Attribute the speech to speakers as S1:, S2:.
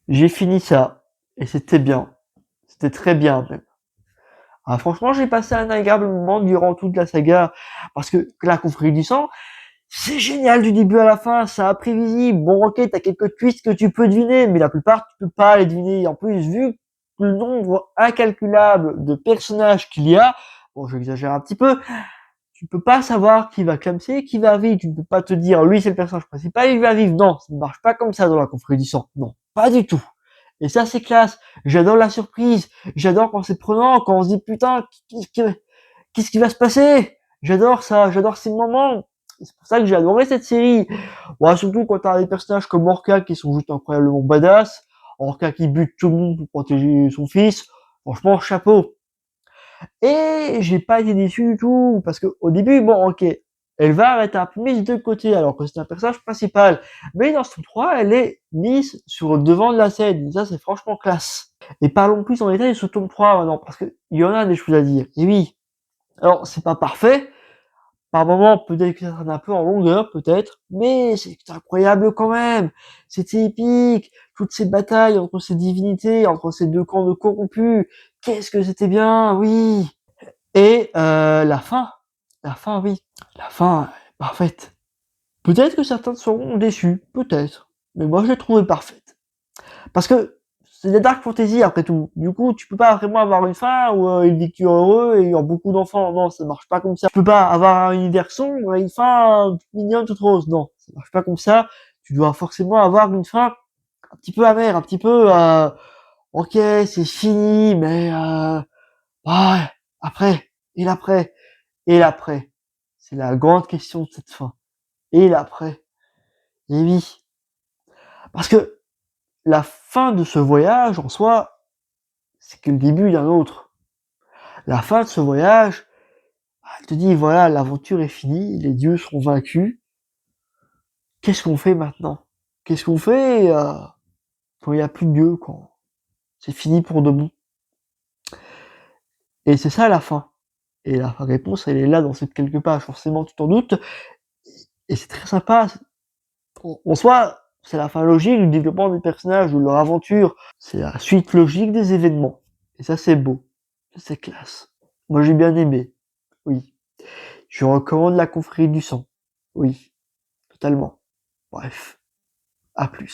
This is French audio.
S1: J'ai fini ça, et c'était bien. C'était très bien même. Ah, franchement, j'ai passé un agréable moment durant toute la saga, parce que la confrérie du sang, c'est génial du début à la fin, c'est imprévisible. Bon, ok, t'as quelques twists que tu peux deviner, mais la plupart, tu peux pas les deviner. En plus, vu le nombre incalculable de personnages qu'il y a, bon, j'exagère un petit peu, tu peux pas savoir qui va clamser, qui va vivre. Tu ne peux pas te dire, lui, c'est le personnage principal, il va vivre. Non, ça ne marche pas comme ça dans la confrérie du sang. Non, pas du tout. Et ça, c'est classe. J'adore la surprise. J'adore quand c'est prenant, quand on se dit, putain, qu'est-ce qui va se passer? J'adore ça. J'adore ces moments. C'est pour ça que j'ai adoré cette série. Bon, surtout quand t'as des personnages comme Orca qui sont juste incroyablement badass. Orca qui bute tout le monde pour protéger son fils. Franchement, chapeau. Et j'ai pas été déçu du tout, parce que au début, bon, ok, elle va être un peu mise de côté, alors que c'est un personnage principal. Mais dans ce 3, elle est mise sur le devant de la scène, et ça, c'est franchement classe. Et parlons plus en détail de ce tome 3 maintenant, parce que il y en a des choses à dire. Et oui, alors, c'est pas parfait. Par moments, peut-être que ça traîne un peu en longueur, peut-être, mais c'est incroyable quand même. C'était épique. Toutes ces batailles entre ces divinités, entre ces deux camps de corrompus. Qu'est-ce que c'était bien, oui. Et la fin, oui, la fin est parfaite. Peut-être que certains seront déçus, peut-être, mais moi je l'ai trouvée parfaite. Parce que c'est des dark fantasy après tout. Du coup, tu peux pas vraiment avoir une fin où il vit heureux et il y a beaucoup d'enfants. Non, ça marche pas comme ça. Tu peux pas avoir un univers sombre et une fin toute mignonne, toute rose. Non, ça marche pas comme ça. Tu dois forcément avoir une fin un petit peu amère, un petit peu ok, c'est fini, mais ouais, après, et l'après. Et l'après? C'est la grande question de cette fin. Et l'après? Et oui. Parce que la fin de ce voyage, en soi, c'est que le début d'un autre. La fin de ce voyage, elle te dit, voilà, l'aventure est finie, les dieux sont vaincus. Qu'est-ce qu'on fait maintenant? Qu'est-ce qu'on fait quand il n'y a plus de dieux, quand c'est fini pour de bon? Et c'est ça la fin. Et la réponse, elle est là dans ces quelques pages, forcément, tu t'en doutes. Et c'est très sympa. En soi, c'est la fin logique du développement des personnages, de leur aventure. C'est la suite logique des événements. Et ça, c'est beau. C'est classe. Moi, j'ai bien aimé. Oui. Je recommande la confrérie du sang. Oui. Totalement. Bref. À plus.